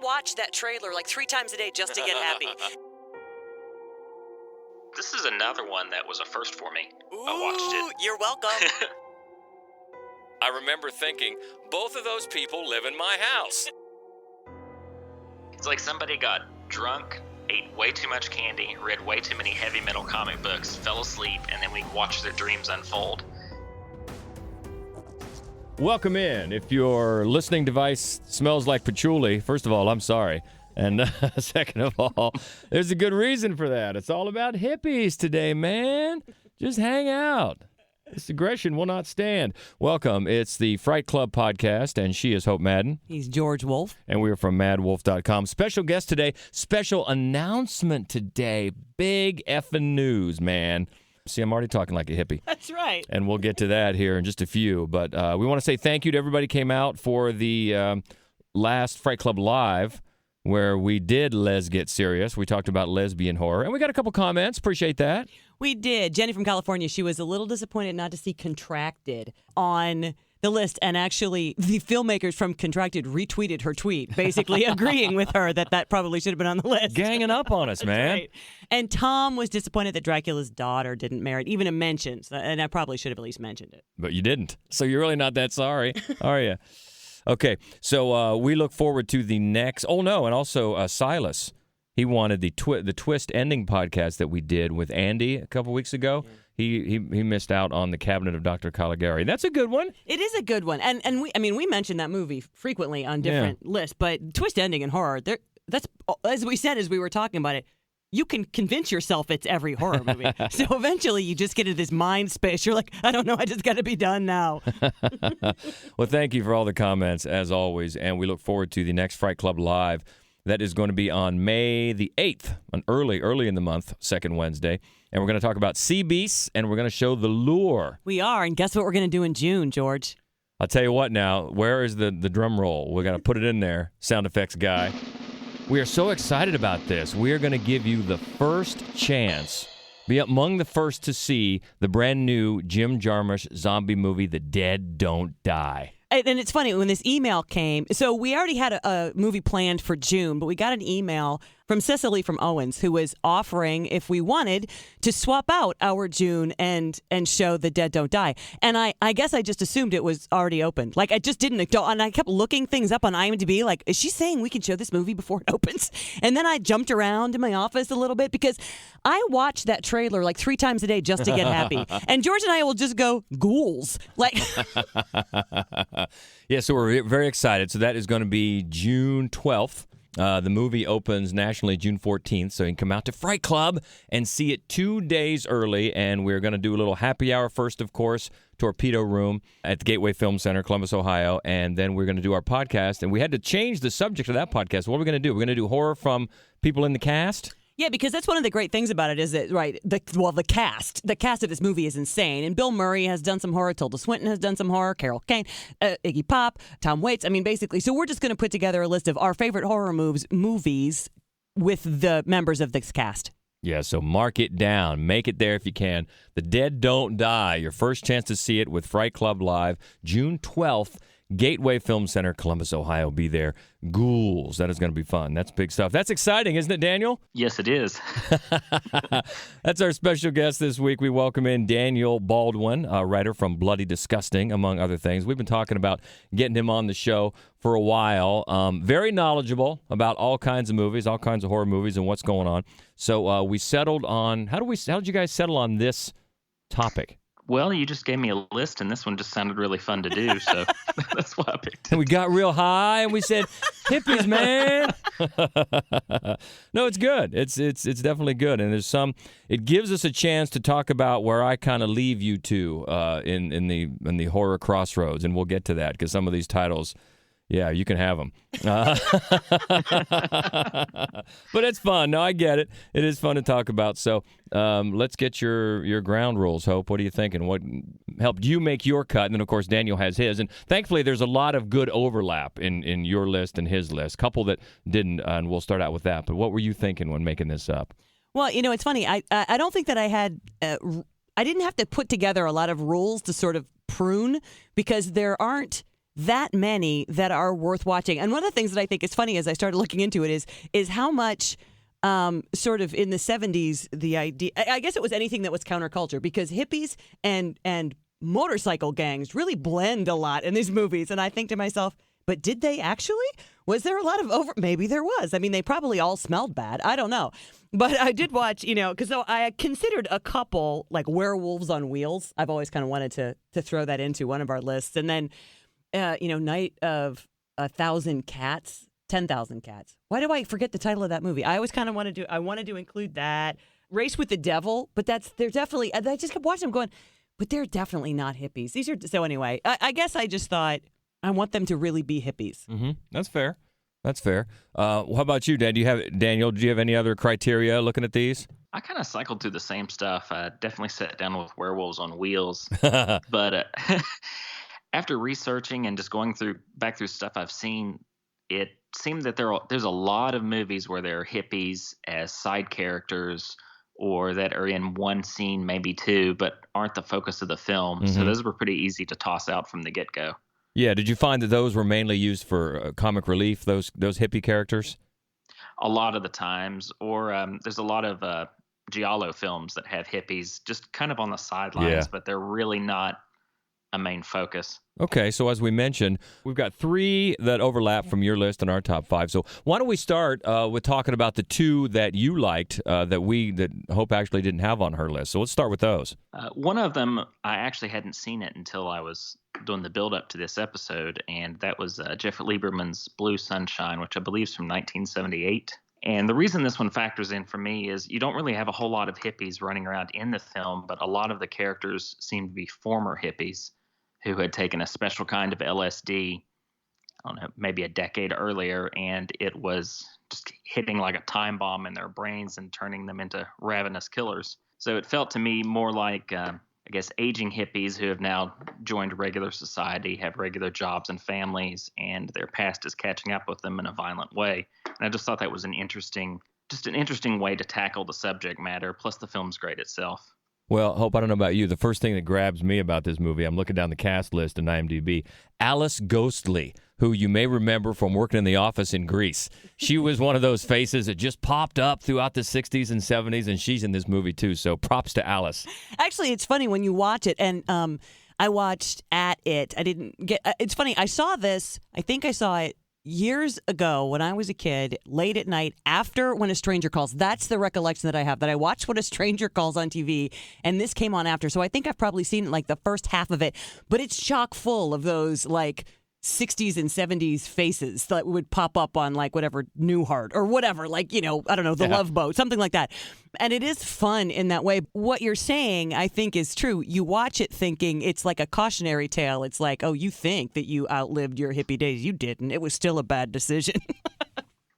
watch that trailer like 3 times a day just to get happy. This is another one that was a first for me. Ooh, I watched it. You're welcome. I remember thinking, both of those people live in my house. It's like somebody got drunk, ate way too much candy, read way too many heavy metal comic books, fell asleep, and then we watched their dreams unfold. Welcome in. If your listening device smells like patchouli, first of all, I'm sorry. And second of all, there's a good reason for that. It's all about hippies today, man. Just hang out. This aggression will not stand. Welcome. It's the Fright Club podcast, and she is Hope Madden. He's George Wolf. And we are from madwolf.com. Special guest today, special announcement today. Big effing news, man. See, I'm already talking like a hippie. That's right. And we'll get to that here in just a few. But we want to say thank you to everybody who came out for the last Fright Club Live, where we did Les Get Serious. We talked about lesbian horror. And we got a couple comments. Appreciate that. We did. Jenny from California, she was a little disappointed not to see Contracted on the list. And actually, the filmmakers from Contracted retweeted her tweet, basically agreeing with her that probably should have been on the list. Ganging up on us, man. Right. And Tom was disappointed that Dracula's daughter didn't merit even a mention. And I probably should have at least mentioned it. But you didn't. So you're really not that sorry, are you? Okay, so we look forward to the next. Oh no, and also Silas, he wanted the twist ending podcast that we did with Andy a couple weeks ago. He missed out on the Cabinet of Dr. Caligari. That's a good one. It is a good one, and we mention that movie frequently on different lists. But twist ending and horror, that's as we said as we were talking about it. You can convince yourself it's every horror movie. So eventually you just get into this mind space. You're like, I don't know, I just got to be done now. Well, thank you for all the comments, as always. And we look forward to the next Fright Club Live. That is going to be on May the 8th, early in the month, second Wednesday. And we're going to talk about sea beasts, and we're going to show The Lure. We are. And guess what we're going to do in June, George? I'll tell you what now. Where is the drum roll? We're going to put it in there, sound effects guy. We are so excited about this. We are going to give you the first chance, be among the first to see the brand new Jim Jarmusch zombie movie, The Dead Don't Die. And it's funny, when this email came, so we already had a movie planned for June, but we got an email from Cicely from Owens, who was offering, if we wanted, to swap out our June and show The Dead Don't Die. And I guess I just assumed it was already opened. Like, I just didn't. And I kept looking things up on IMDb, like, is she saying we can show this movie before it opens? And then I jumped around in my office a little bit, because I watch that trailer like 3 times a day just to get happy. And George and I will just go, ghouls. Like... Yeah, so we're very excited. So that is going to be June 12th. The movie opens nationally June 14th, so you can come out to Fright Club and see it 2 days early. And we're going to do a little happy hour first, of course, Torpedo Room at the Gateway Film Center, Columbus, Ohio. And then we're going to do our podcast. And we had to change the subject of that podcast. What are we going to do? We're going to do horror from people in the cast. Yeah, because that's one of the great things about it is that, right, the cast of this movie is insane. And Bill Murray has done some horror, Tilda Swinton has done some horror, Carol Kane, Iggy Pop, Tom Waits. I mean, basically, so we're just going to put together a list of our favorite horror movies with the members of this cast. Yeah, so mark it down. Make it there if you can. The Dead Don't Die. Your first chance to see it with Fright Club Live, June 12th. Gateway Film Center, Columbus, Ohio. Be there. Ghouls. That is going to be fun. That's big stuff. That's exciting, isn't it, Daniel? Yes, it is. That's our special guest this week. We welcome in Daniel Baldwin, a writer from Bloody Disgusting, among other things. We've been talking about getting him on the show for a while. Very knowledgeable about all kinds of movies, all kinds of horror movies and what's going on. So we settled on, how did you guys settle on this topic? Well, you just gave me a list, and this one just sounded really fun to do, so that's why I picked it. And we got real high, and we said, hippies, man. No, it's good. It's definitely good, and it gives us a chance to talk about where I kind of leave you to in the horror crossroads, and we'll get to that, because some of these titles, yeah, you can have them. But it's fun. No, I get it. It is fun to talk about. So let's get your ground rules, Hope. What are you thinking? What helped you make your cut? And then, of course, Daniel has his. And thankfully, there's a lot of good overlap in your list and his list. Couple that didn't, and we'll start out with that. But what were you thinking when making this up? Well, it's funny. I don't think that I had I didn't have to put together a lot of rules to sort of prune, because there aren't that many that are worth watching. And one of the things that I think is funny as I started looking into it is how much sort of in the 70s, the idea, I guess it was anything that was counterculture, because hippies and motorcycle gangs really blend a lot in these movies. And I think to myself, but did they actually? Was there a lot of maybe there was. I mean, they probably all smelled bad. I don't know. But I did watch, because I considered a couple like Werewolves on Wheels. I've always kind of wanted to throw that into one of our lists. And then, Night of 1,000 Cats, 10,000 Cats. Why do I forget the title of that movie? I always kind of wanted to include that. Race with the Devil, but they're definitely, I just kept watching them going, but they're definitely not hippies. So anyway, I guess I just thought, I want them to really be hippies. Mm-hmm. That's fair. How about you, Daniel? Do you have any other criteria looking at these? I kind of cycled through the same stuff. I definitely sat down with Werewolves on Wheels. But after researching and just going back through stuff I've seen, it seemed that there's a lot of movies where there are hippies as side characters or that are in one scene, maybe two, but aren't the focus of the film. Mm-hmm. So those were pretty easy to toss out from the get-go. Yeah, did you find that those were mainly used for comic relief, those hippie characters? A lot of the times, or there's a lot of giallo films that have hippies just kind of on the sidelines, but they're really not a main focus. Okay, so as we mentioned, we've got 3 that overlap from your list and our top 5. So why don't we start with talking about the 2 that you liked that Hope actually didn't have on her list. So let's start with those. One of them, I actually hadn't seen it until I was doing the build-up to this episode, and that was Jeffrey Lieberman's Blue Sunshine, which I believe is from 1978. And the reason this one factors in for me is you don't really have a whole lot of hippies running around in the film, but a lot of the characters seem to be former hippies who had taken a special kind of LSD, I don't know, maybe a decade earlier, and it was just hitting like a time bomb in their brains and turning them into ravenous killers. So it felt to me more like, I guess, aging hippies who have now joined regular society, have regular jobs and families, and their past is catching up with them in a violent way. And I just thought that was an interesting way to tackle the subject matter, plus the film's great itself. Well, Hope, I don't know about you. The first thing that grabs me about this movie, I'm looking down the cast list in IMDb, Alice Ghostly, who you may remember from working in the office in Greece. She was one of those faces that just popped up throughout the 60s and 70s, and she's in this movie too, so props to Alice. Actually, it's funny when you watch it, and I watched At It. I didn't get it's funny, I saw it years ago when I was a kid, late at night, after When a Stranger Calls. That's the recollection that I have, that I watched When a Stranger Calls on TV, and this came on after. So I think I've probably seen like the first half of it, but it's chock full of those like 60s and 70s faces that would pop up on like whatever Newhart or whatever, like, I don't know, The Love Boat, something like that. And it is fun in that way. What you're saying, I think, is true. You watch it thinking it's like a cautionary tale. It's like, oh, you think that you outlived your hippie days. You didn't. It was still a bad decision.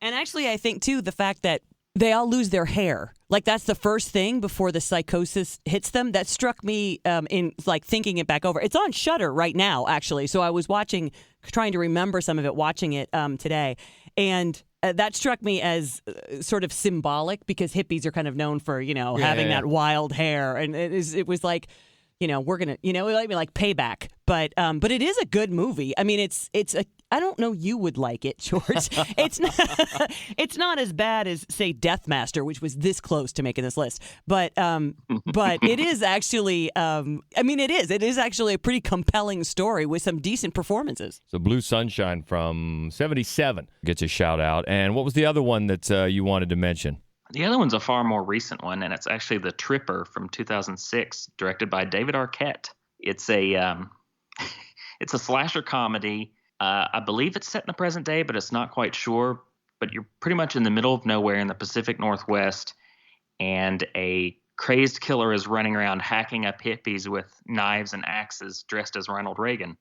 And actually, I think, too, the fact that they all lose their hair. Like, that's the first thing before the psychosis hits them. That struck me in, like, thinking it back over. It's on Shudder right now, actually. So I was trying to remember some of it, watching it today. And that struck me as sort of symbolic, because hippies are kind of known for, having that wild hair. And it was like, we're going to, like payback. But it is a good movie. I mean, I don't know, you would like it, George. It's not as bad as, say, Deathmaster, which was this close to making this list. But it is actually, it is actually a pretty compelling story with some decent performances. So Blue Sunshine from 77 gets a shout out. And what was the other one that you wanted to mention? The other one's a far more recent one, and it's actually The Tripper from 2006, directed by David Arquette. It's a slasher comedy. I believe it's set in the present day, but it's not quite sure. But you're pretty much in the middle of nowhere in the Pacific Northwest, and a crazed killer is running around hacking up hippies with knives and axes dressed as Ronald Reagan.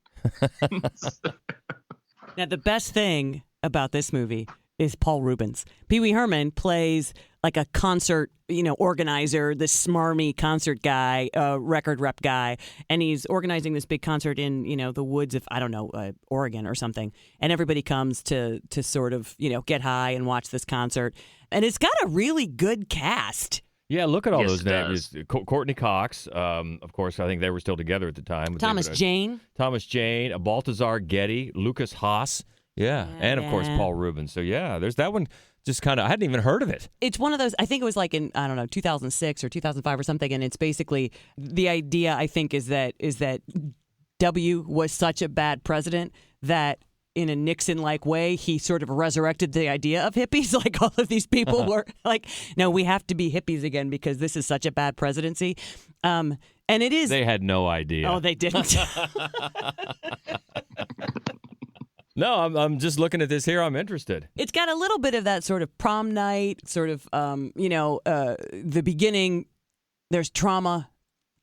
Now, the best thing about this movie is Paul Rubens. Pee Wee Herman plays like a concert, organizer, this smarmy concert guy, record rep guy, and he's organizing this big concert in, the woods of, I don't know, Oregon or something. And everybody comes to sort of, get high and watch this concert. And it's got a really good cast. Yeah, look at all Yes, those it names. does. Courtney Cox, of course, I think they were still together at the time. Thomas Jane. Thomas Jane, Baltazar Getty, Lucas Haas. Yeah, and of course, yeah. Paul Rubens. So, yeah, there's that one. Just kind of, I hadn't even heard of it. It's one of those, I think it was like in, I don't know, 2006 or 2005 or something. And it's basically, the idea, I think, is that W was such a bad president that in a Nixon-like way, he sort of resurrected the idea of hippies. Like all of these people were like, no, we have to be hippies again because this is such a bad presidency. And it is. They had no idea. Oh, they didn't. No, I'm just looking at this here. I'm interested. It's got a little bit of that sort of prom night, sort of, the beginning, there's trauma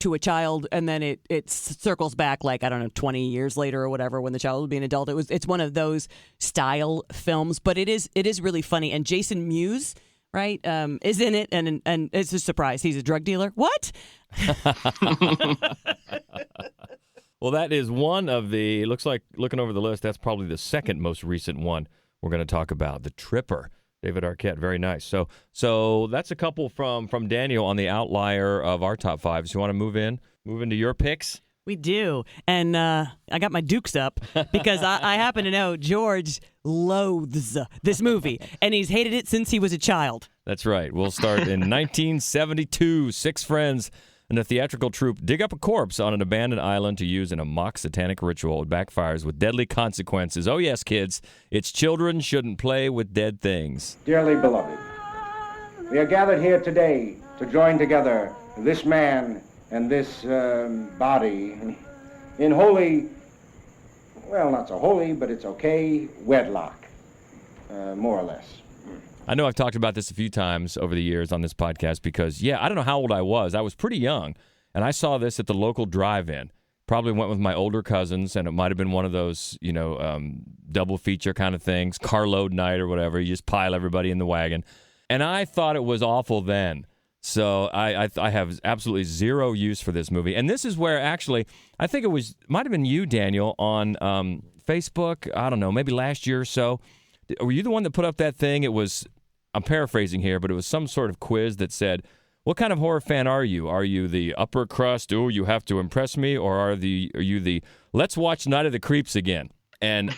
to a child, and then it circles back like, I don't know, 20 years later or whatever when the child will be an adult. It's one of those style films, but it is really funny. And Jason Mewes, right, is in it, and it's a surprise. He's a drug dealer. What? Well, that is one of the, looks like, looking over the list, that's probably the second most recent one we're going to talk about, The Tripper. David Arquette, very nice. So that's a couple from Daniel on the outlier of our top five. So you want to move into your picks? We do. And I got my dukes up because I happen to know George loathes this movie, and he's hated it since he was a child. That's right. We'll start in 1972. Six friends and a theatrical troupe dig up a corpse on an abandoned island to use in a mock satanic ritual. It backfires with deadly consequences. Oh, yes, kids. It's children shouldn't play with dead things. Dearly beloved, we are gathered here today to join together this man and this body in holy, well, not so holy, but it's okay, wedlock, more or less. I know I've talked about this a few times over the years on this podcast because, I don't know how old I was. I was pretty young, and I saw this at the local drive-in. Probably went with my older cousins, and it might have been one of those, double feature kind of things, carload night or whatever. You just pile everybody in the wagon. And I thought it was awful then. So I have absolutely zero use for this movie. And this is where actually, I think might have been you, Daniel, on Facebook, I don't know, maybe last year or so. Were you the one that put up that thing? It was, I'm paraphrasing here, but it was some sort of quiz that said, what kind of horror fan are you? Are you the upper crust, oh, you have to impress me? Or are you the, let's watch Night of the Creeps again? And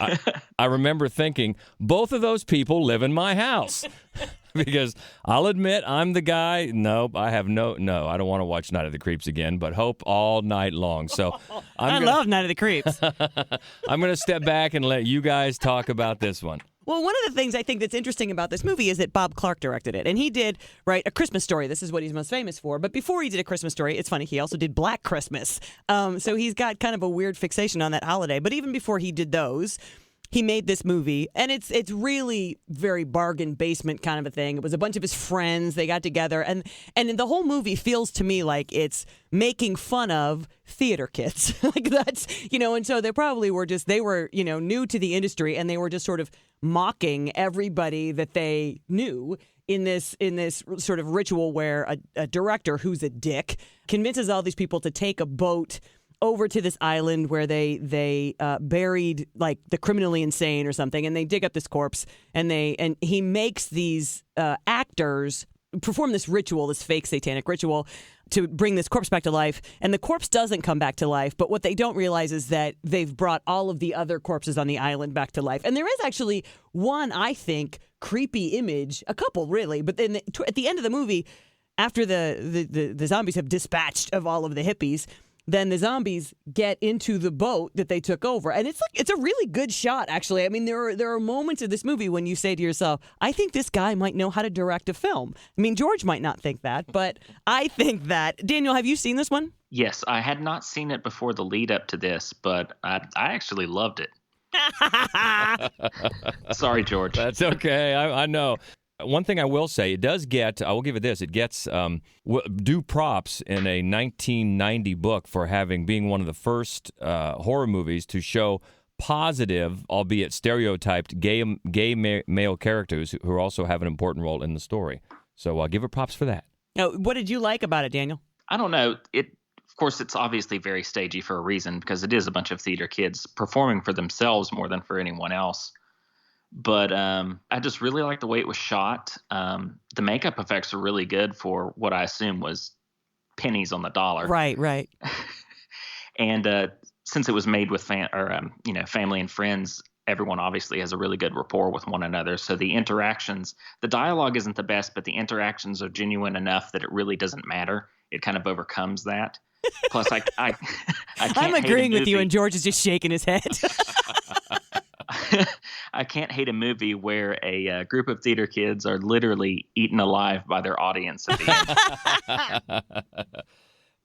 I remember thinking, both of those people live in my house. Because I'll admit, I'm the guy, no, I don't want to watch Night of the Creeps again, but hope all night long. So I love Night of the Creeps. I'm going to step back and let you guys talk about this one. Well, one of the things I think that's interesting about this movie is that Bob Clark directed it. And he did, A Christmas Story. This is what he's most famous for. But before he did A Christmas Story, it's funny, he also did Black Christmas. So he's got kind of a weird fixation on that holiday. But even before he did those, he made this movie, and it's really very bargain basement kind of a thing. It was a bunch of his friends. They got together, and the whole movie feels to me like it's making fun of theater kids. Like that's, and so they probably were new to the industry, and they were just sort of mocking everybody that they knew in this sort of ritual where a director who's a dick convinces all these people to take a boat over to this island where they buried like the criminally insane or something, and they dig up this corpse, and he makes these actors perform this ritual, this fake satanic ritual, to bring this corpse back to life. And the corpse doesn't come back to life, but what they don't realize is that they've brought all of the other corpses on the island back to life. And there is actually one, I think, creepy image, a couple really, but then at the end of the movie, after the zombies have dispatched of all of the hippies, then the zombies get into the boat that they took over. And it's a really good shot, actually. I mean, there are moments of this movie when you say to yourself, I think this guy might know how to direct a film. I mean, George might not think that, but I think that. Daniel, have you seen this one? Yes, I had not seen it before the lead up to this, but I actually loved it. Sorry, George. That's okay. I know. One thing I will say, I will give it this, it gets due props in a 1990 book for being one of the first horror movies to show positive, albeit stereotyped, gay male characters who also have an important role in the story. So I'll give it props for that. Now, what did you like about it, Daniel? I don't know. Of course, it's obviously very stagey for a reason because it is a bunch of theater kids performing for themselves more than for anyone else. But I just really like the way it was shot. The makeup effects are really good for what I assume was pennies on the dollar. Right. And since it was made with family and friends, everyone obviously has a really good rapport with one another. So the interactions, the dialogue isn't the best, but the interactions are genuine enough that it really doesn't matter. It kind of overcomes that. Plus, I can't I'm agreeing hate a with you, movie. and George is just shaking his head. I can't hate a movie where a group of theater kids are literally eaten alive by their audience at the end.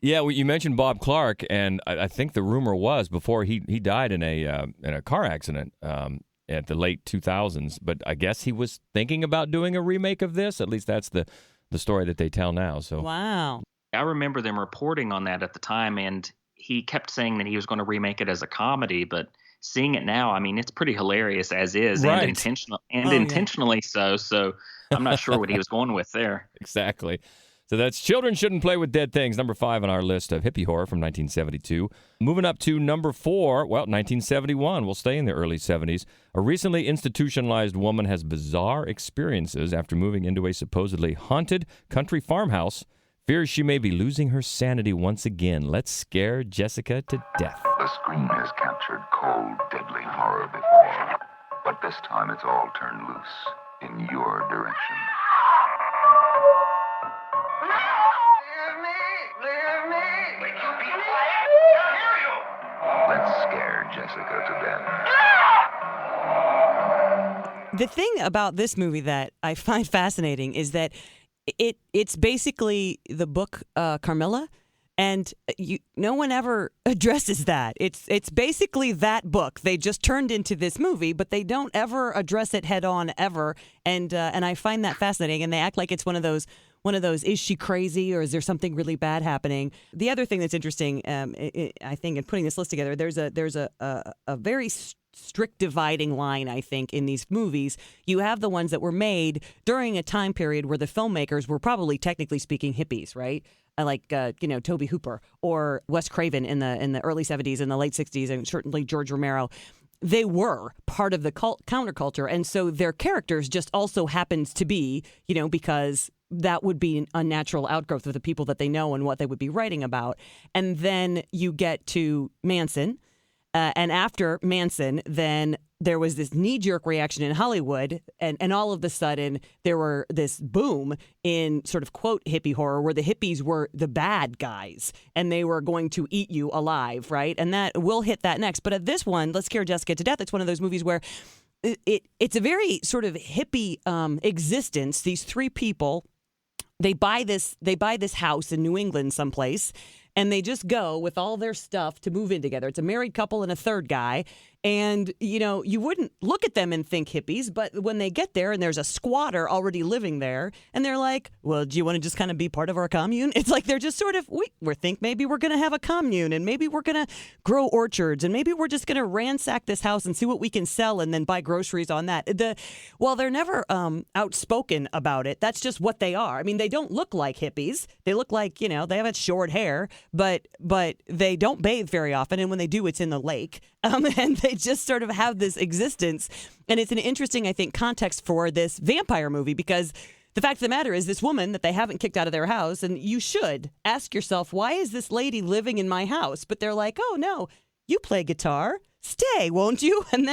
Yeah, well, you mentioned Bob Clark, and I think the rumor was before he died in a car accident at the late 2000s. But I guess he was thinking about doing a remake of this. At least that's the story that they tell now. So Wow. I remember them reporting on that at the time, and he kept saying that he was going to remake it as a comedy, but seeing it now, I mean, it's pretty hilarious as is, Right. and intentionally so. So I'm not sure what he was going with there. Exactly. So that's Children Shouldn't Play with Dead Things, number 5 on our list of hippie horror from 1972. Moving up to number 4, 1971. We'll stay in the early 70s. A recently institutionalized woman has bizarre experiences after moving into a supposedly haunted country farmhouse. Fears she may be losing her sanity once again. Let's scare Jessica to death. The screen has captured cold, deadly horror before, but this time it's all turned loose in your direction. Let's scare Jessica to death. The thing about this movie that I find fascinating is that it's basically the book Carmilla, and no one ever addresses that. It's basically that book. They just turned into this movie, but they don't ever address it head on ever. And I find that fascinating. And they act like it's one of those. Is she crazy, or is there something really bad happening? The other thing that's interesting, I think, in putting this list together, there's a very strict dividing line, I think, in these movies. You have the ones that were made during a time period where the filmmakers were probably, technically speaking, hippies, right? Like Tobe Hooper or Wes Craven in the early 70s and the late 60s, and certainly George Romero. They were part of the counterculture, and so their characters just also happens to be, because that would be a natural outgrowth of the people that they know and what they would be writing about. And then you get to Manson. And after Manson, then there was this knee-jerk reaction in Hollywood, and all of a sudden there were this boom in sort of, quote, hippie horror, where the hippies were the bad guys, and they were going to eat you alive, right? And that we'll hit that next. But at this one, Let's Scare Jessica to Death, it's one of those movies where it's a very sort of hippie existence. These three people, they buy this house in New England someplace, and they just go with all their stuff to move in together. It's a married couple and a third guy. And, you wouldn't look at them and think hippies, but when they get there and there's a squatter already living there, and they're like, well, do you want to just kind of be part of our commune? It's like they're just sort of, we think maybe we're going to have a commune, and maybe we're going to grow orchards, and maybe we're just going to ransack this house and see what we can sell and then buy groceries on that. While they're never outspoken about it, that's just what they are. I mean, they don't look like hippies. They look like, they have short hair, but they don't bathe very often, and when they do, it's in the lake. And they just sort of have this existence. And it's an interesting, I think, context for this vampire movie, because the fact of the matter is this woman that they haven't kicked out of their house, and you should ask yourself, why is this lady living in my house? But they're like, oh, no, you play guitar. Stay, won't you? And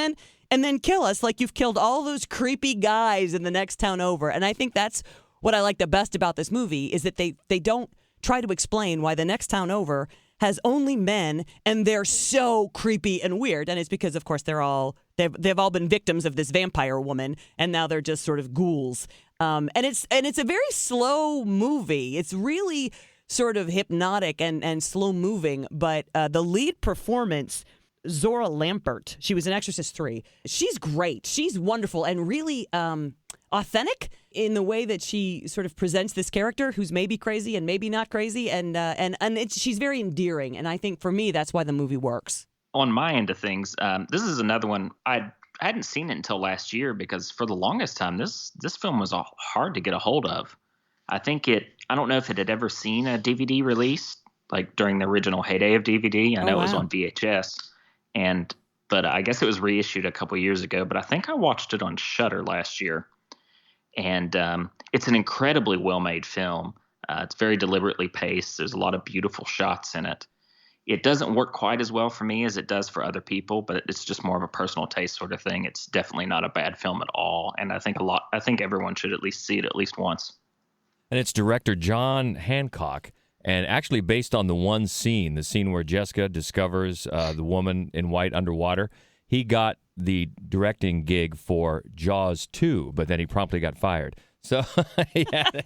then kill us like you've killed all those creepy guys in the next town over. And I think that's what I like the best about this movie, is that they don't try to explain why the next town over has only men, and they're so creepy and weird. And it's because, of course, they've all been victims of this vampire woman, and now they're just sort of ghouls. And it's a very slow movie. It's really sort of hypnotic and slow moving. But the lead performance, Zora Lampert, she was in Exorcist 3. She's great. She's wonderful and really authentic in the way that she sort of presents this character who's maybe crazy and maybe not crazy, and she's very endearing, and I think for me that's why the movie works. On my end of things, this is another one I hadn't seen it until last year, because for the longest time this film was hard to get a hold of. I don't know if it had ever seen a DVD release like during the original heyday of DVD. I know it was on VHS, and but I guess it was reissued a couple years ago. But I think I watched it on Shudder last year, and it's an incredibly well-made film. It's very deliberately paced. There's a lot of beautiful shots in it. It doesn't work quite as well for me as it does for other people, but it's just more of a personal taste sort of thing. It's definitely not a bad film at all, and I think everyone should at least see it at least once. And it's director John Hancock, and actually based on the one scene, the scene where Jessica discovers the woman in white underwater. He got the directing gig for Jaws 2, but then he promptly got fired. So he had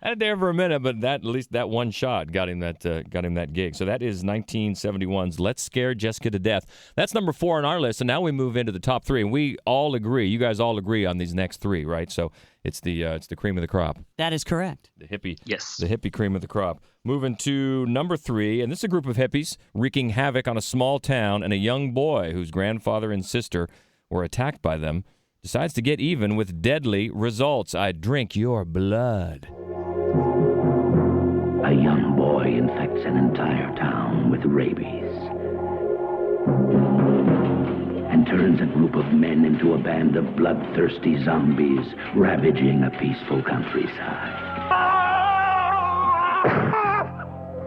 it there for a minute, but at least that one shot got him that gig. So that is 1971's Let's Scare Jessica to Death. That's number 4 on our list, and now we move into the top 3, and we all agree. You guys all agree on these next 3, right? So it's the cream of the crop. That is correct. The hippie, yes, the hippie cream of the crop. Moving to number 3, and this is a group of hippies wreaking havoc on a small town, and a young boy whose grandfather and sister were attacked by them decides to get even with deadly results. I drink your blood. A young boy infects an entire town with rabies and turns a group of men into a band of bloodthirsty zombies ravaging a peaceful countryside.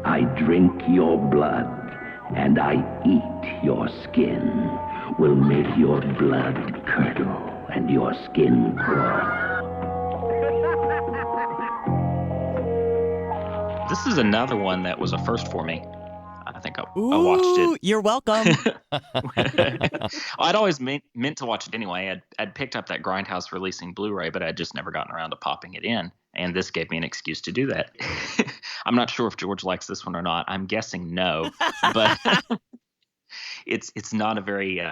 I drink your blood and I eat your skin. Will make your blood curdle and your skin crawl. This is another one that was a first for me. I think I watched it. You're welcome. I'd always meant to watch it anyway. I'd picked up that Grindhouse releasing Blu-ray, but I'd just never gotten around to popping it in. And this gave me an excuse to do that. I'm not sure if George likes this one or not. I'm guessing no. But it's not a very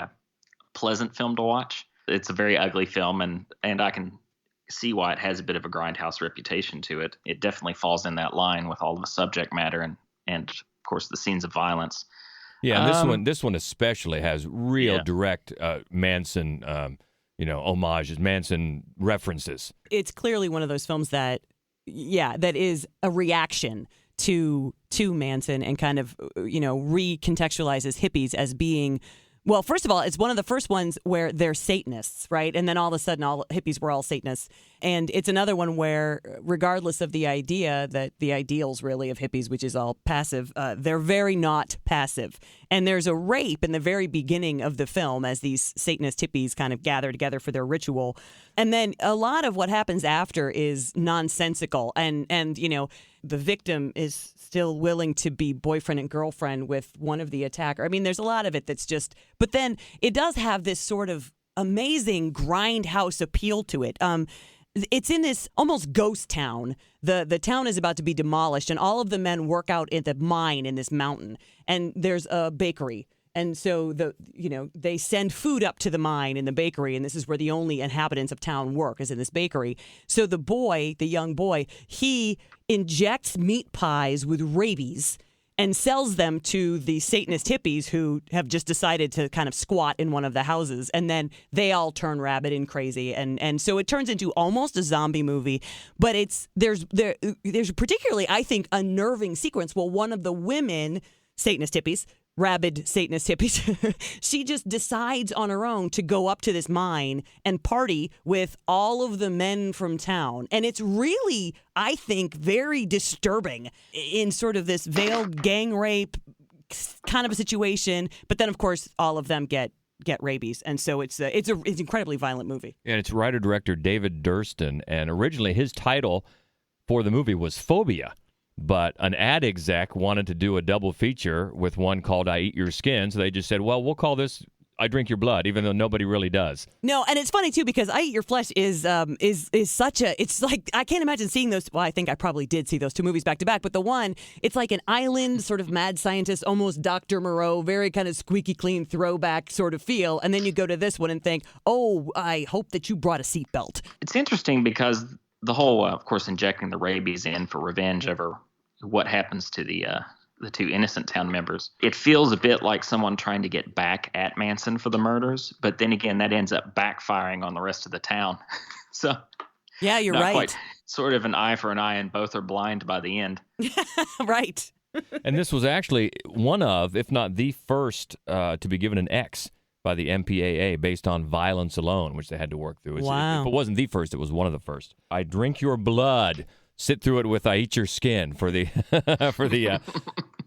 pleasant film to watch. It's a very ugly film, and I can see why it has a bit of a Grindhouse reputation to it. It definitely falls in that line with all of the subject matter and of course the scenes of violence. Yeah, and this one especially has real direct Manson homages, Manson references. It's clearly one of those films that is a reaction to Manson and kind of recontextualizes hippies as being. Well, first of all, it's one of the first ones where they're Satanists, right? And then all of a sudden, all hippies were all Satanists. And it's another one where, regardless of the idea that the ideals really of hippies, which is all passive, they're very not passive. And there's a rape in the very beginning of the film as these Satanist hippies kind of gather together for their ritual. And then a lot of what happens after is nonsensical. And the victim is still willing to be boyfriend and girlfriend with one of the attacker. I mean, there's a lot of it that's just, but then it does have this sort of amazing grindhouse appeal to it. It's in this almost ghost town. The town is about to be demolished, and all of the men work out at the mine in this mountain, and there's a bakery. And so they send food up to the mine in the bakery, and this is where the only inhabitants of town work, is in this bakery. So the young boy, he injects meat pies with rabies and sells them to the Satanist hippies who have just decided to kind of squat in one of the houses. And then they all turn rabid and crazy. And so it turns into almost a zombie movie. But there's particularly, I think, unnerving sequence. Well, one of the women, Satanist hippies, rabid Satanist hippies, she just decides on her own to go up to this mine and party with all of the men from town. And it's really, I think, very disturbing in sort of this veiled gang rape kind of a situation. But then, of course, all of them get rabies. And so it's an incredibly violent movie. And it's writer-director David Durston. And originally his title for the movie was Phobia. But an ad exec wanted to do a double feature with one called I Eat Your Skin. So they just said, well, we'll call this I Drink Your Blood, even though nobody really does. No, and it's funny, too, because I Eat Your Flesh is such a, it's like, I can't imagine seeing those. Well, I think I probably did see those two movies back to back. But the one, it's like an island sort of mad scientist, almost Dr. Moreau, very kind of squeaky clean throwback sort of feel. And then you go to this one and think, oh, I hope that you brought a seatbelt. It's interesting because the whole, of course, injecting the rabies in for revenge over what happens to the two innocent town members. It feels a bit like someone trying to get back at Manson for the murders, but then again, that ends up backfiring on the rest of the town. So yeah, you're right. Quite, sort of an eye for an eye, and both are blind by the end. Right. And this was actually one of, if not the first, to be given an X by the MPAA based on violence alone, which they had to work through. Wow. If it wasn't the first, it was one of the first. I drink your blood. Sit through it with I eat your skin for the for the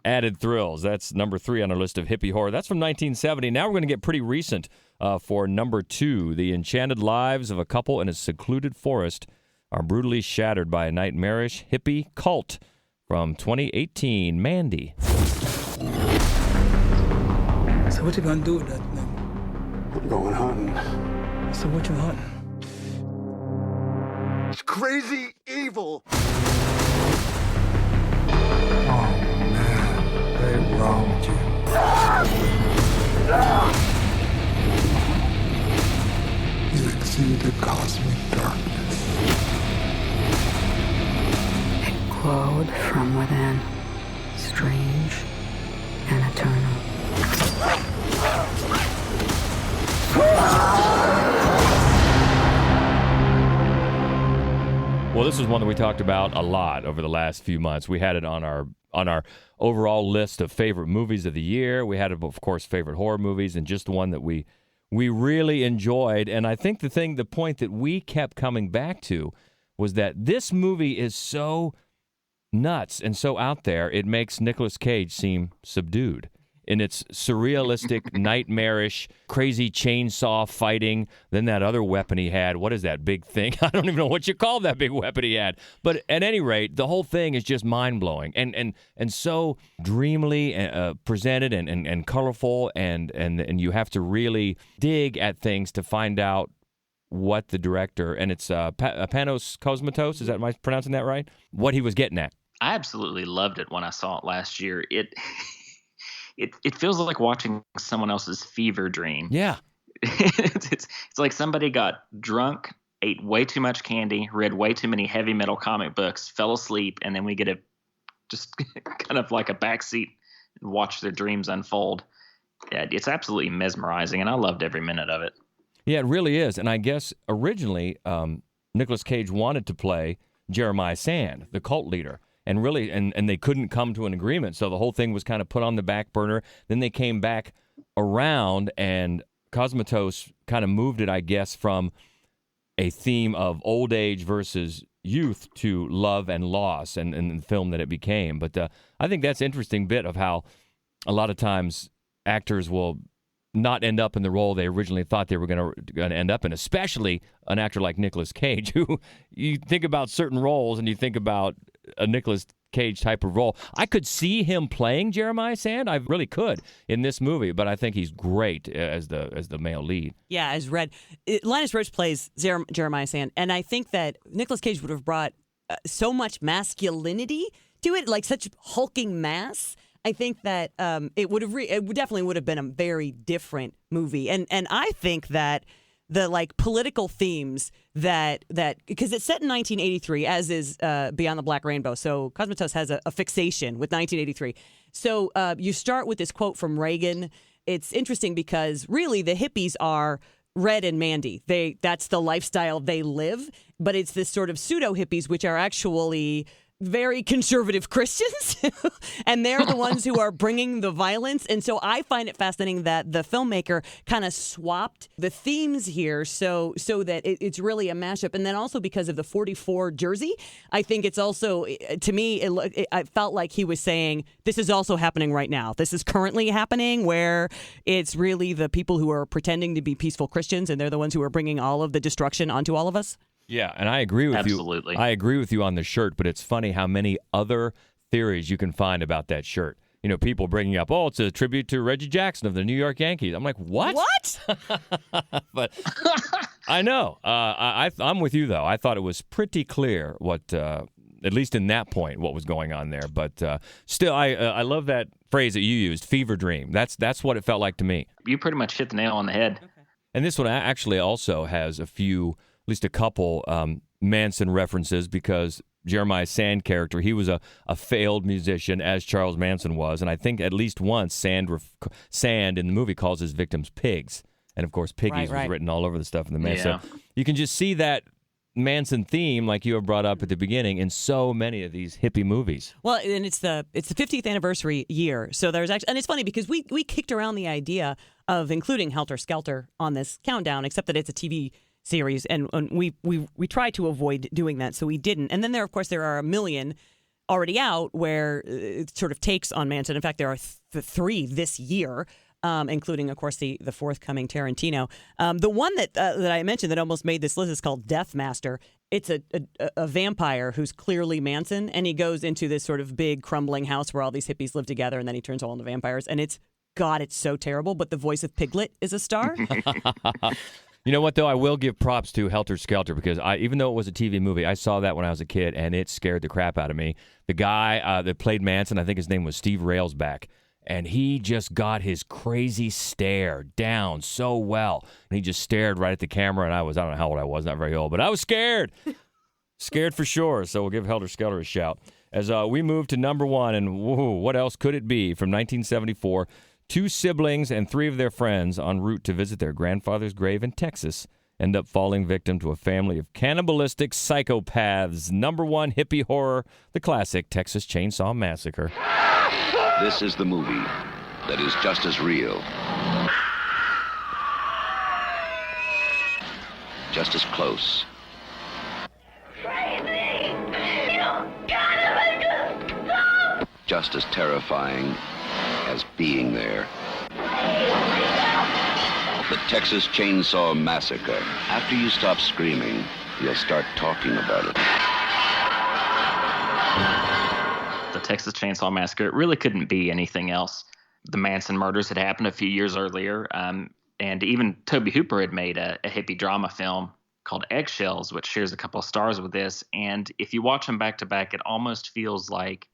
added thrills. That's number 3 on our list of hippie horror. That's from 1970. Now we're going to get pretty recent for number 2. The enchanted lives of a couple in a secluded forest are brutally shattered by a nightmarish hippie cult from 2018. Mandy. So what you gonna do with that thing? I'm going hunting. So what you hunting? It's crazy evil. Oh man, what's wrong with you? You exceed the cosmic darkness. It glowed from within, strange and eternal. Well, this is one that we talked about a lot over the last few months. We had it on our overall list of favorite movies of the year. We had, of course, favorite horror movies, and just the one that we really enjoyed. And I think the point that we kept coming back to was that this movie is so nuts and so out there, it makes Nicolas Cage seem subdued in its surrealistic, nightmarish, crazy chainsaw fighting. Then that other weapon he had, what is that big thing? I don't even know what you call that big weapon he had. But at any rate, the whole thing is just mind-blowing and so dreamily presented and colorful, and you have to really dig at things to find out what the director, and it's Panos Cosmatos, am I pronouncing that right? What he was getting at. I absolutely loved it when I saw it last year. It feels like watching someone else's fever dream. Yeah. It's like somebody got drunk, ate way too much candy, read way too many heavy metal comic books, fell asleep, and then we get to just kind of like a backseat and watch their dreams unfold. Yeah, it's absolutely mesmerizing, and I loved every minute of it. Yeah, it really is. And I guess originally Nicolas Cage wanted to play Jeremiah Sand, the cult leader. And really, and they couldn't come to an agreement, so the whole thing was kind of put on the back burner. Then they came back around, and Cosmatos kind of moved it, I guess, from a theme of old age versus youth to love and loss, and the film that it became. But I think that's an interesting bit of how a lot of times actors will not end up in the role they originally thought they were going to end up in, especially an actor like Nicolas Cage, who you think about certain roles and you think about a Nicolas Cage type of role. I could see him playing Jeremiah Sand. I really could in this movie, but I think he's great as the male lead. Yeah, as Red. Linus Roach plays Jeremiah Sand, and I think that Nicolas Cage would have brought so much masculinity to it, like such hulking mass. I think that it definitely would have been a very different movie, and I think that the like political themes that because it's set in 1983, as is Beyond the Black Rainbow. So Cosmatos has a fixation with 1983. So you start with this quote from Reagan. It's interesting because really the hippies are Red and Mandy. That's the lifestyle they live, but it's this sort of pseudo hippies, which are actually very conservative Christians, and they're the ones who are bringing the violence. And so I find it fascinating that the filmmaker kind of swapped the themes here so that it's really a mashup. And then also because of the 44 jersey, I think it's also, to me, I felt like he was saying, this is also happening right now. This is currently happening, where it's really the people who are pretending to be peaceful Christians, and they're the ones who are bringing all of the destruction onto all of us. Yeah, and I agree with you. Absolutely. I agree with you on the shirt, but it's funny how many other theories you can find about that shirt. You know, people bringing up, it's a tribute to Reggie Jackson of the New York Yankees. I'm like, what? But I know. I'm with you, though. I thought it was pretty clear what, at least in that point, what was going on there. But still, I love that phrase that you used, fever dream. That's what it felt like to me. You pretty much hit the nail on the head. Okay. And this one actually also has at least a couple Manson references, because Jeremiah Sand character, he was a failed musician, as Charles Manson was, and I think at least once Sand in the movie calls his victims pigs, and of course piggies was written all over the stuff in the Manson. Yeah. So you can just see that Manson theme, like you have brought up at the beginning, in so many of these hippie movies. Well, and it's the 50th anniversary year, so there's actually, and it's funny because we kicked around the idea of including Helter Skelter on this countdown, except that it's a TV series, and we tried to avoid doing that, so we didn't. And then there are a million already out where it sort of takes on Manson. In fact, there are 3 this year. Including, of course, the forthcoming Tarantino. The one that I mentioned that almost made this list is called Death Master. It's a vampire who's clearly Manson, and he goes into this sort of big crumbling house where all these hippies live together, and then he turns all into vampires. And it's so terrible, but the voice of Piglet is a star. You know what, though? I will give props to Helter Skelter because even though it was a TV movie, I saw that when I was a kid, and it scared the crap out of me. The guy that played Manson, I think his name was Steve Railsback. And he just got his crazy stare down so well. And he just stared right at the camera. And I don't know how old I was, not very old, but I was scared. Scared for sure. So we'll give Helter Skelter a shout. As we move to number 1, and what else could it be? From 1974, 2 siblings and 3 of their friends en route to visit their grandfather's grave in Texas end up falling victim to a family of cannibalistic psychopaths. Number 1 hippie horror, the classic Texas Chainsaw Massacre. This is the movie that is just as real, just as close, just as terrifying as being there. The Texas Chainsaw Massacre. After you stop screaming, you'll start talking about it. The Texas Chainsaw Massacre, it really couldn't be anything else. The Manson murders had happened a few years earlier, and even Tobe Hooper had made a hippie drama film called Eggshells, which shares a couple of stars with this. And if you watch them back to back, it almost feels like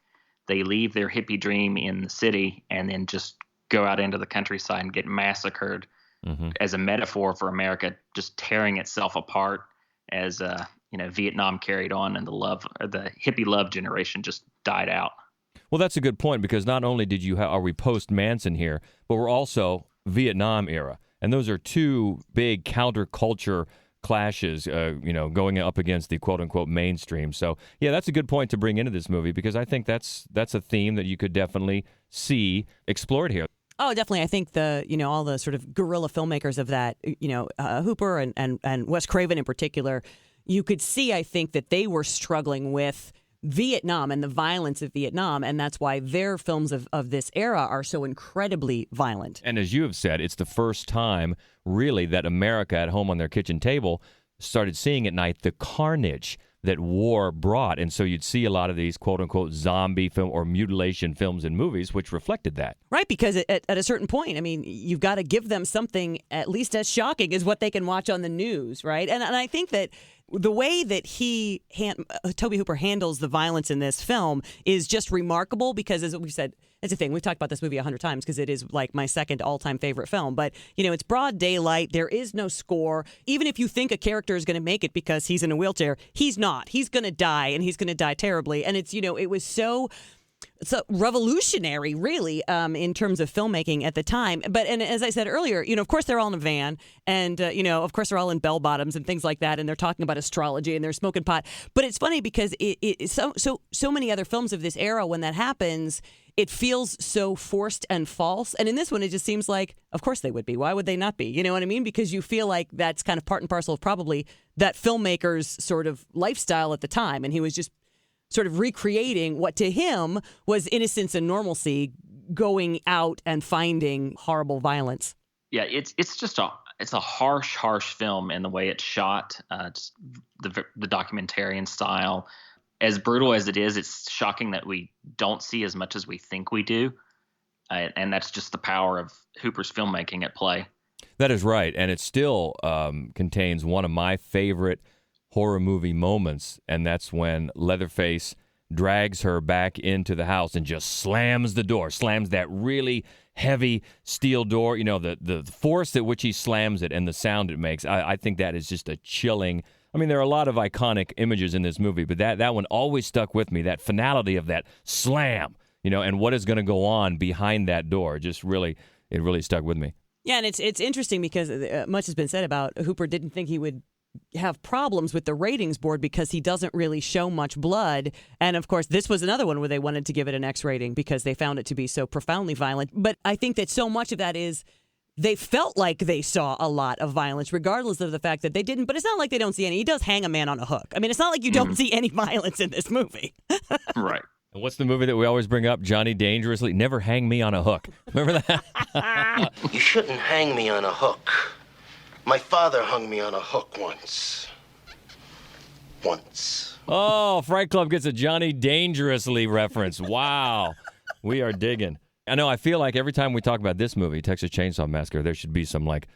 they leave their hippie dream in the city and then just go out into the countryside and get massacred as a metaphor for America just tearing itself apart as Vietnam carried on and the hippie love generation just died out. Well, that's a good point because not only are we post Manson here, but we're also Vietnam era, and those are 2 big counterculture clashes, going up against the quote unquote mainstream. So yeah, that's a good point to bring into this movie because I think that's a theme that you could definitely see explored here. Oh, definitely. I think all the sort of guerrilla filmmakers of that, Hooper and Wes Craven in particular, you could see, I think, that they were struggling with Vietnam and the violence of Vietnam, and that's why their films of this era are so incredibly violent. And as you have said, it's the first time, really, that America at home on their kitchen table started seeing at night the carnage that war brought. And so you'd see a lot of these quote-unquote zombie film or mutilation films and movies, which reflected that. Right, because at a certain point, I mean, you've got to give them something at least as shocking as what they can watch on the news, right? And I think that the way that Tobe Hooper handles the violence in this film is just remarkable because, as we've said, it's a thing. We've talked about this movie 100 times because it is like my second all-time favorite film. But, it's broad daylight. There is no score. Even if you think a character is going to make it because he's in a wheelchair, he's not. He's going to die, and he's going to die terribly. And it's, it was so revolutionary, really, in terms of filmmaking at the time. And as I said earlier, of course they're all in a van, and of course they're all in bell bottoms and things like that, and they're talking about astrology and they're smoking pot. But it's funny because so many other films of this era, when that happens, it feels so forced and false. And in this one, it just seems like, of course they would be. Why would they not be? You know what I mean? Because you feel like that's kind of part and parcel of probably that filmmaker's sort of lifestyle at the time, and he was just sort of recreating what to him was innocence and normalcy, going out and finding horrible violence. Yeah, it's a harsh film in the way it's shot. It's the documentarian style. As brutal as it is, it's shocking that we don't see as much as we think we do. And that's just the power of Hooper's filmmaking at play. That is right. And it still contains one of my favorite horror movie moments, and that's when Leatherface drags her back into the house and just slams the door, slams that really heavy steel door. The force at which he slams it and the sound it makes, I think that is just a chilling. I mean, there are a lot of iconic images in this movie, but that one always stuck with me, that finality of that slam, and what is going to go on behind that door. It really stuck with me. Yeah, and it's interesting because much has been said about Hooper didn't think he would have problems with the ratings board because he doesn't really show much blood. And of course, this was another one where they wanted to give it an X rating because they found it to be so profoundly violent. But I think that so much of that is they felt like they saw a lot of violence, regardless of the fact that they didn't. But it's not like they don't see any. He does hang a man on a hook. I mean, it's not like you don't see any violence in this movie. Right. And what's the movie that we always bring up? Johnny Dangerously. Never hang me on a hook. Remember that? You shouldn't hang me on a hook. My father hung me on a hook once. Oh, Fright Club gets a Johnny Dangerously reference. Wow. We are digging. I know, I feel like every time we talk about this movie, Texas Chainsaw Massacre, there should be some, like,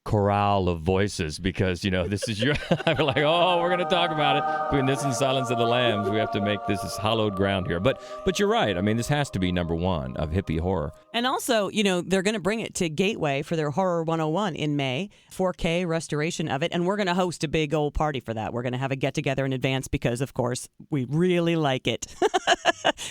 chorale of voices because, you know, this is your... I'm like, oh, we're going to talk about it. Between this and Silence of the Lambs, we have to make this hallowed ground here. But you're right. I mean, this has to be number one of hippie horror. And also, you know, they're going to bring it to Gateway for their Horror 101 in May, 4K restoration of it, and we're going to host a big old party for that. We're going to have a get-together in advance because, of course, we really like it.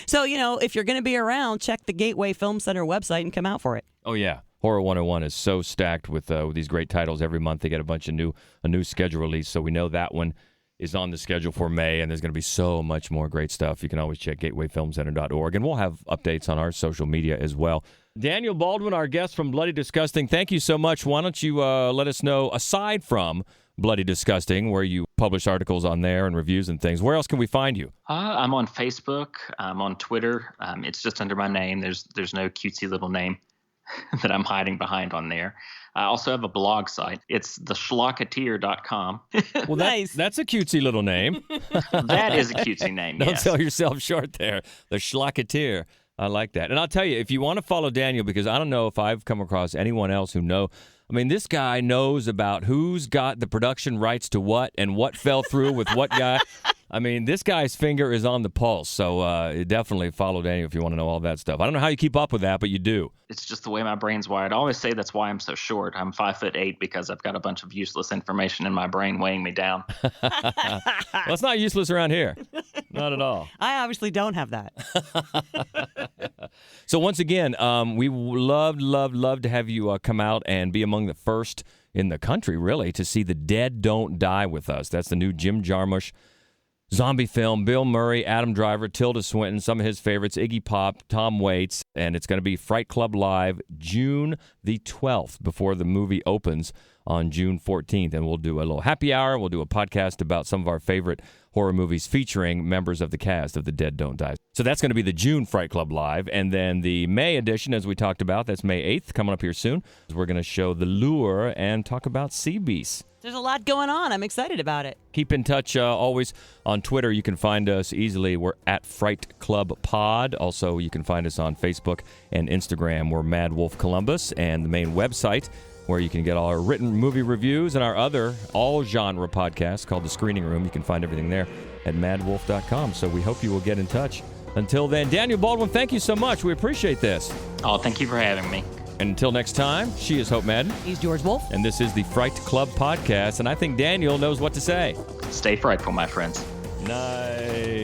So, you know, if you're going to be around, check the Gateway Film Center website and come out for it. Oh, yeah. Horror 101 is so stacked with these great titles. Every month they get a new schedule release, so we know that one is on the schedule for May, and there's going to be so much more great stuff. You can always check gatewayfilmcenter.org, and we'll have updates on our social media as well. Daniel Baldwin, our guest from Bloody Disgusting, thank you so much. Why don't you let us know, aside from Bloody Disgusting, where you publish articles on there and reviews and things, where else can we find you? I'm on Facebook. I'm on Twitter. It's just under my name. There's no cutesy little name that I'm hiding behind on there. I also have a blog site. It's theschlocketeer.com. Well, that's a cutesy little name. That is a cutesy name, Don't yes. sell yourself short there. The Schlocketeer. I like that. And I'll tell you, if you want to follow Daniel, because I don't know if I've come across anyone else who I mean, this guy knows about who's got the production rights to what and what fell through with what guy. I mean, this guy's finger is on the pulse, so definitely follow Daniel if you want to know all that stuff. I don't know how you keep up with that, but you do. It's just the way my brain's wired. I always say that's why I'm so short. I'm 5'8" because I've got a bunch of useless information in my brain weighing me down. Well, it's not useless around here. Not at all. I obviously don't have that. So once again, we love to have you come out and be among the first in the country, really, to see The Dead Don't Die with Us. That's the new Jim Jarmusch zombie film. Bill Murray, Adam Driver, Tilda Swinton, some of his favorites, Iggy Pop, Tom Waits, and it's going to be Fright Club Live June the 12th before the movie opens on June 14th. And we'll do a little happy hour. We'll do a podcast about some of our favorite horror movies featuring members of the cast of The Dead Don't Die. So that's going to be the June Fright Club Live. And then the May edition, as we talked about, that's May 8th, coming up here soon. We're going to show The Lure and talk about sea beasts. There's a lot going on. I'm excited about it. Keep in touch always on Twitter. You can find us easily. We're at Fright Club Pod. Also, you can find us on Facebook and Instagram. We're Mad Wolf Columbus, and the main website where you can get all our written movie reviews and our other all-genre podcasts called The Screening Room. You can find everything there at madwolf.com. So we hope you will get in touch. Until then, Daniel Baldwin, thank you so much. We appreciate this. Oh, thank you for having me. And until next time, she is Hope Madden. He's George Wolf. And this is the Fright Club Podcast. And I think Daniel knows what to say. Stay frightful, my friends. Nice.